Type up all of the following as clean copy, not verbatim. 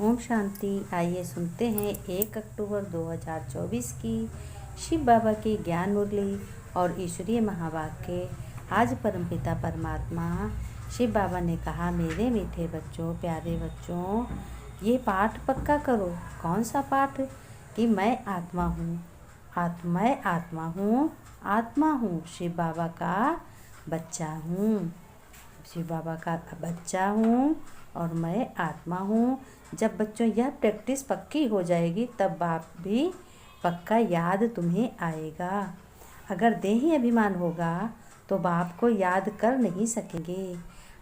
ओम शांति। आइए सुनते हैं 1 अक्टूबर 2024 की शिव बाबा की ज्ञान मुरली और ईश्वरीय महावाक्य। आज परमपिता परमात्मा शिव बाबा ने कहा, मेरे मीठे बच्चों, प्यारे बच्चों, ये पाठ पक्का करो। कौन सा पाठ? कि मैं आत्मा हूँ, मैं आत्मा हूँ, आत्मा हूँ, शिव बाबा का बच्चा हूँ, शिव बाबा का बच्चा हूँ और मैं आत्मा हूँ। जब बच्चों यह प्रैक्टिस पक्की हो जाएगी तब बाप भी पक्का याद तुम्हें आएगा। अगर देही अभिमान होगा तो बाप को याद कर नहीं सकेंगे।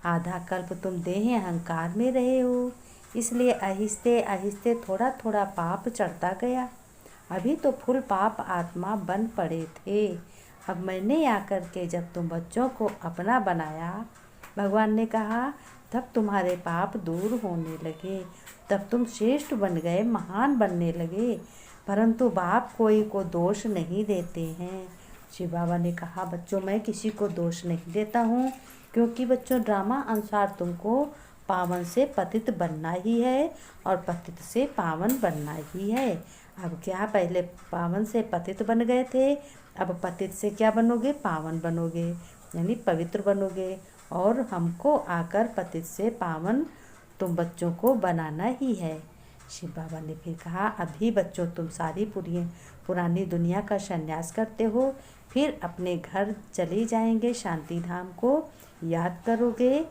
आधा कल्प तुम देही अहंकार में रहे हो, इसलिए आहिस्ते आहिस्ते थोड़ा थोड़ा पाप चढ़ता गया। अभी तो फुल पाप आत्मा बन पड़े थे। अब मैंने आकर के जब तुम बच्चों को अपना बनाया, भगवान ने कहा, तब तुम्हारे पाप दूर होने लगे, तब तुम श्रेष्ठ बन गए, महान बनने लगे। परंतु बाप कोई को दोष नहीं देते हैं। शिव बाबा ने कहा, बच्चों मैं किसी को दोष नहीं देता हूँ, क्योंकि बच्चों ड्रामा अनुसार तुमको पावन से पतित बनना ही है और पतित से पावन बनना ही है। अब क्या, पहले पावन से पतित बन गए थे, अब पतित से क्या बनोगे? पावन बनोगे, यानी पवित्र बनोगे। और हमको आकर पतित से पावन तुम बच्चों को बनाना ही है। शिव बाबा ने फिर कहा, अभी बच्चों तुम सारी पुरानी दुनिया का संन्यास करते हो, फिर अपने घर चले जाएंगे, शांति धाम को याद करोगे।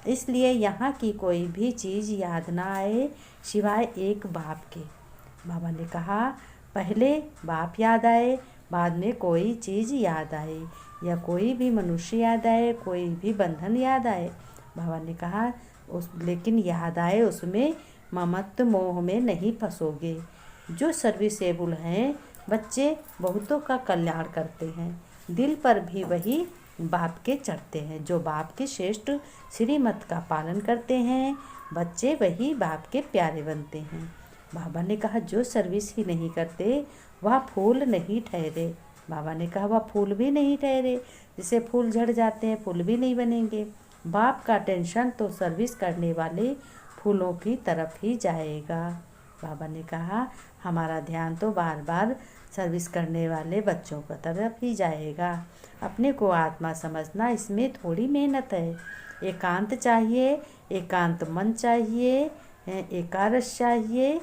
इसलिए यहाँ की कोई भी चीज़ याद ना आए सिवाय एक बाप के। बाबा ने कहा, पहले बाप याद आए, बाद में कोई चीज़ याद आए, या कोई भी मनुष्य याद आए, कोई भी बंधन याद आए। बाबा ने कहा, लेकिन याद आए उसमें ममत्व मोह में नहीं फंसोगे। जो सर्विसेबल हैं बच्चे बहुतों का कल्याण करते हैं, दिल पर भी वही बाप के चढ़ते हैं। जो बाप के श्रेष्ठ श्रीमत का पालन करते हैं, बच्चे वही बाप के प्यारे बनते हैं। बाबा ने कहा, जो सर्विस ही नहीं करते वह फूल नहीं ठहरे। बाबा ने कहा, वह फूल भी नहीं ठहरे। जैसे फूल झड़ जाते हैं, फूल भी नहीं बनेंगे। बाप का टेंशन तो सर्विस करने वाले फूलों की तरफ ही जाएगा। बाबा ने कहा, हमारा ध्यान तो बार बार सर्विस करने वाले बच्चों की तरफ ही जाएगा। अपने को आत्मा समझना, इसमें थोड़ी मेहनत है। एकांत चाहिए, एकांत मन चाहिए, एकादश चाहिए।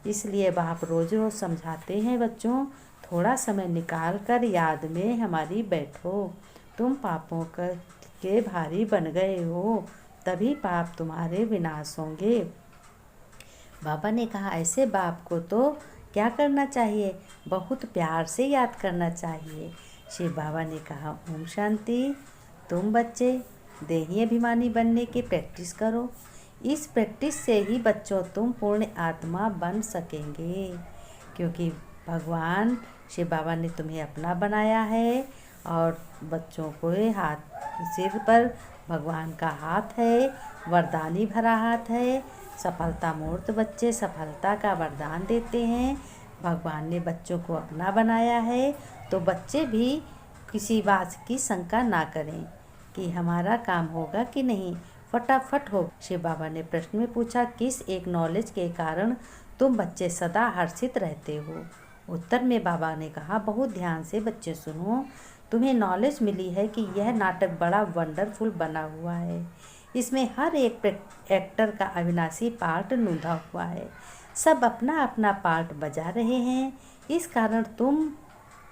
इसलिए बाप रोज रोज समझाते हैं, बच्चों थोड़ा समय निकाल कर याद में हमारी बैठो। तुम पापों के भारी बन गए हो, तभी पाप तुम्हारे विनाश होंगे। बाबा ने कहा, ऐसे बाप को तो क्या करना चाहिए? बहुत प्यार से याद करना चाहिए। शिव बाबा ने कहा, ओम शांति। तुम बच्चे देही अभिमानी बनने की प्रैक्टिस करो। इस प्रैक्टिस से ही बच्चों तुम पूर्ण आत्मा बन सकेंगे, क्योंकि भगवान शिव बाबा ने तुम्हें अपना बनाया है। और बच्चों को सिर पर भगवान का हाथ है, वरदानी भरा हाथ है। सफलता मूर्त बच्चे सफलता का वरदान देते हैं। भगवान ने बच्चों को अपना बनाया है, तो बच्चे भी किसी बात की शंका ना करें कि हमारा काम होगा कि नहीं, फटाफट हो। शिव बाबा ने प्रश्न में पूछा, किस एक नॉलेज के कारण तुम बच्चे सदा हर्षित रहते हो? उत्तर में बाबा ने कहा, बहुत ध्यान से बच्चे सुनो। तुम्हें नॉलेज मिली है कि यह नाटक बड़ा वंडरफुल बना हुआ है। इसमें हर एक एक्टर का अविनाशी पार्ट नूंधा हुआ है। सब अपना अपना पार्ट बजा रहे हैं। इस कारण तुम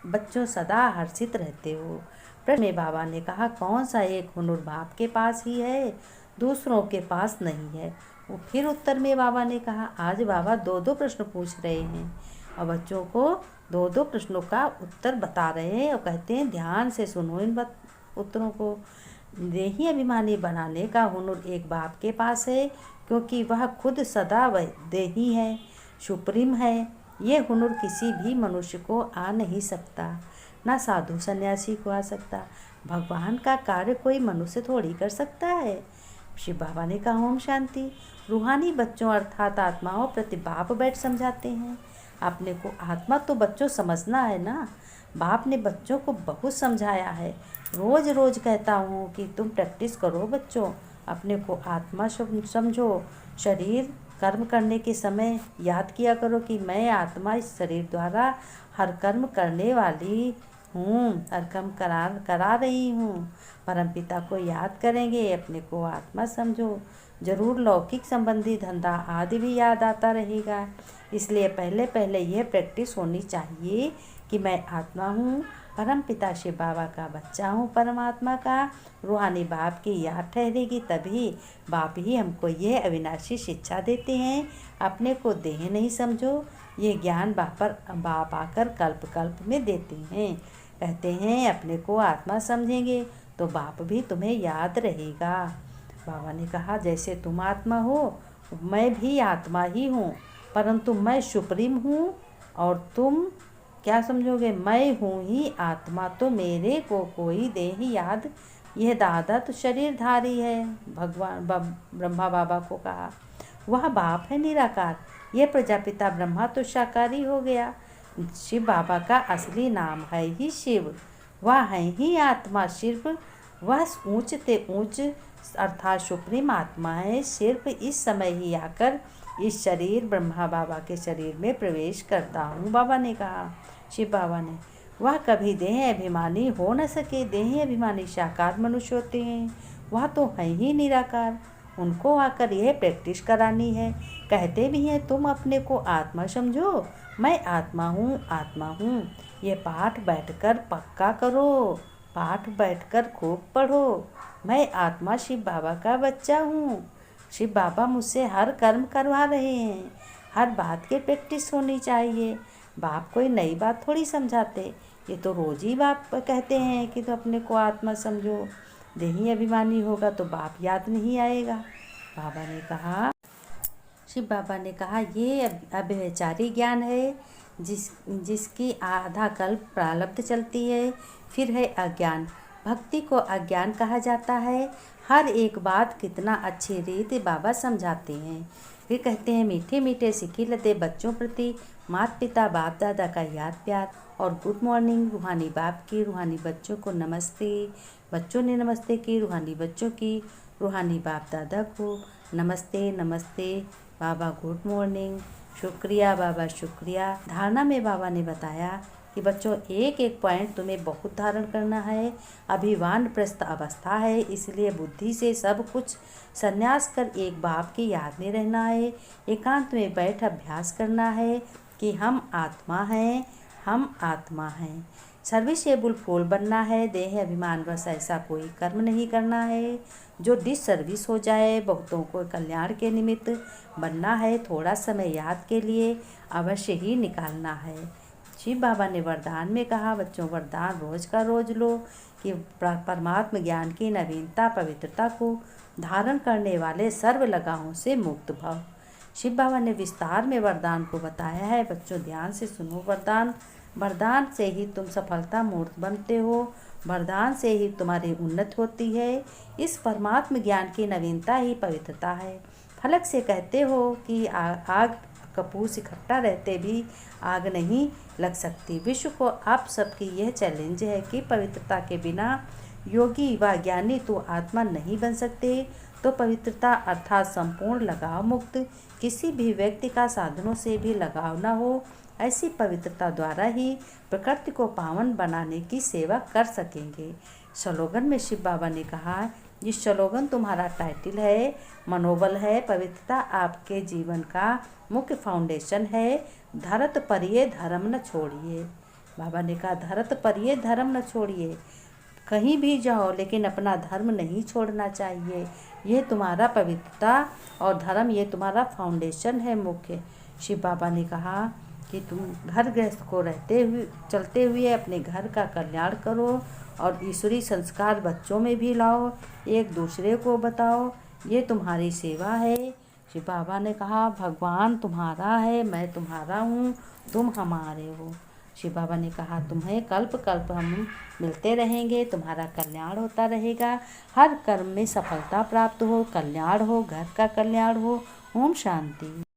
बच्चों सदा हर्षित रहते हो। प्रश्न में बाबा ने कहा, कौन सा एक हुनर बाप के पास ही है, दूसरों के पास नहीं है? वो फिर उत्तर में बाबा ने कहा, आज बाबा दो दो प्रश्न पूछ रहे हैं और बच्चों को दो दो प्रश्नों का उत्तर बता रहे हैं और कहते हैं, ध्यान से सुनो इन उत्तरों को। देही अभिमानी बनाने का हुनर एक बाप के पास है, क्योंकि वह खुद सदा वह देही है, सुप्रीम है। ये हुनर किसी भी मनुष्य को आ नहीं सकता, ना साधु सन्यासी को आ सकता। भगवान का कार्य कोई मनुष्य थोड़ी कर सकता है। शिव बाबा ने कहा, ओम शांति। रूहानी बच्चों अर्थात आत्माओं प्रति बाप बैठ समझाते हैं। अपने को आत्मा तो बच्चों समझना है ना। बाप ने बच्चों को बहुत समझाया है। रोज रोज कहता हूँ कि तुम प्रैक्टिस करो बच्चों, अपने को आत्मा समझो, शरीर कर्म करने के समय याद किया करो कि मैं आत्मा इस शरीर द्वारा हर कर्म करने वाली हूँ, हर कर्म करा रही हूँ। परमपिता को याद करेंगे, अपने को आत्मा समझो। जरूर लौकिक संबंधी धंधा आदि भी याद आता रहेगा। इसलिए पहले पहले यह प्रैक्टिस होनी चाहिए कि मैं आत्मा हूँ, परम पिता शिव बाबा का बच्चा हूँ, परमात्मा का रूहानी बाप की याद ठहरेगी। तभी बाप ही हमको ये अविनाशी शिक्षा देते हैं। अपने को देह नहीं समझो, ये ज्ञान बाप आकर कल्प कल्प में देते हैं। कहते हैं अपने को आत्मा समझेंगे तो बाप भी तुम्हें याद रहेगा। बाबा ने कहा जैसे तुम आत्मा हो, मैं भी आत्मा ही हूँ, परंतु मैं सुप्रीम हूँ और तुम क्या समझोगे, मैं हूँ ही आत्मा, तो मेरे को कोई देह याद। यह दादा तो शरीरधारी है। भगवान ब्रह्मा बाबा को कहा वह बाप है निराकार। यह प्रजापिता ब्रह्मा तो शाकाहारी हो गया। शिव बाबा का असली नाम है ही शिव, वह है ही आत्मा। सिर्फ वह ऊंच ते ऊंच अर्थात सुप्रीम आत्मा है। सिर्फ इस समय ही आकर इस शरीर ब्रह्मा बाबा के शरीर में प्रवेश करता हूँ। बाबा ने कहा, शिव बाबा ने, वह कभी देह अभिमानी हो न सके। देह अभिमानी साकार मनुष्य होते हैं, वह तो है ही निराकार। उनको आकर यह प्रैक्टिस करानी है। कहते भी हैं तुम अपने को आत्मा समझो, मैं आत्मा हूँ, आत्मा हूँ। ये पाठ बैठकर पक्का करो, पाठ बैठकर खूब पढ़ो। मैं आत्मा शिव बाबा का बच्चा हूँ। शिव बाबा मुझसे हर कर्म करवा रहे हैं। हर बात की प्रैक्टिस होनी चाहिए। बाप कोई नई बात थोड़ी समझाते, ये तो रोज ही बाप कहते हैं कि तो अपने को आत्मा समझो। देही अभिमानी होगा तो बाप याद नहीं आएगा। बाबा ने कहा, शिव बाबा ने कहा ये अव्यभिचारी ज्ञान है, जिसकी आधा कल्प प्रारब्ध चलती है। फिर है अज्ञान। भक्ति को अज्ञान कहा जाता है। हर एक बात कितना अच्छी रीति बाबा समझाते हैं। फिर कहते हैं मीठे मीठे सिक्की लदे बच्चों प्रति माता पिता बाप दादा का याद प्यार और गुड मॉर्निंग। रूहानी बाप की, रूहानी बच्चों को नमस्ते। बच्चों ने नमस्ते की, रूहानी बच्चों की, रूहानी बाप दादा को नमस्ते नमस्ते। बाबा गुड मॉर्निंग, शुक्रिया बाबा शुक्रिया। धारणा में बाबा ने बताया कि बच्चों एक एक पॉइंट तुम्हें बहुत धारण करना है। अभी वानप्रस्थ अवस्था है, इसलिए बुद्धि से सब कुछ संन्यास कर एक बाप की याद में रहना है। एकांत में बैठ अभ्यास करना है कि हम आत्मा हैं, हम आत्मा हैं। सर्विसेबल फूल बनना है। देह अभिमान बस ऐसा कोई कर्म नहीं करना है जो डिसर्विस हो जाए। बहुतों को कल्याण के निमित्त बनना है। थोड़ा समय याद के लिए अवश्य ही निकालना है। शिव बाबा ने वरदान में कहा, बच्चों वरदान रोज का रोज लो कि परमात्म ज्ञान की नवीनता पवित्रता को धारण करने वाले सर्व लगावों से मुक्त भव। शिव बाबा ने विस्तार में वरदान को बताया है। बच्चों ध्यान से सुनो। वरदान से ही तुम सफलता मूर्त बनते हो। वरदान से ही तुम्हारी उन्नति होती है। इस परमात्म ज्ञान की नवीनता ही पवित्रता है। फलक से कहते हो कि आग कपूस इकट्ठा रहते भी आग नहीं लग सकती। विश्व को आप सबकी यह चैलेंज है कि पवित्रता के बिना योगी व ज्ञानी तो आत्मा नहीं बन सकते। तो पवित्रता अर्थात संपूर्ण लगाव मुक्त, किसी भी व्यक्ति का साधनों से भी लगाव न हो, ऐसी पवित्रता द्वारा ही प्रकृति को पावन बनाने की सेवा कर सकेंगे। स्लोगन में शिव बाबा ने कहा, ये स्लोगन तुम्हारा टाइटल है, मनोबल है। पवित्रता आपके जीवन का मुख्य फाउंडेशन है। धरत परिये धर्म न छोड़िए। बाबा ने कहा धरत परिये धर्म न छोड़िए। कहीं भी जाओ लेकिन अपना धर्म नहीं छोड़ना चाहिए। ये तुम्हारा पवित्रता और धर्म, ये तुम्हारा फाउंडेशन है मुख्य। शिव बाबा ने कहा कि तुम घर गृहस्थ को चलते हुए अपने घर का कल्याण करो और ईश्वरीय संस्कार बच्चों में भी लाओ, एक दूसरे को बताओ। ये तुम्हारी सेवा है। शिव बाबा ने कहा भगवान तुम्हारा है, मैं तुम्हारा हूँ, तुम हमारे हो। शिव बाबा ने कहा तुम्हें कल्प कल्प हम मिलते रहेंगे, तुम्हारा कल्याण होता रहेगा। हर कर्म में सफलता प्राप्त हो, कल्याण हो, घर का कल्याण हो। ओम शांति।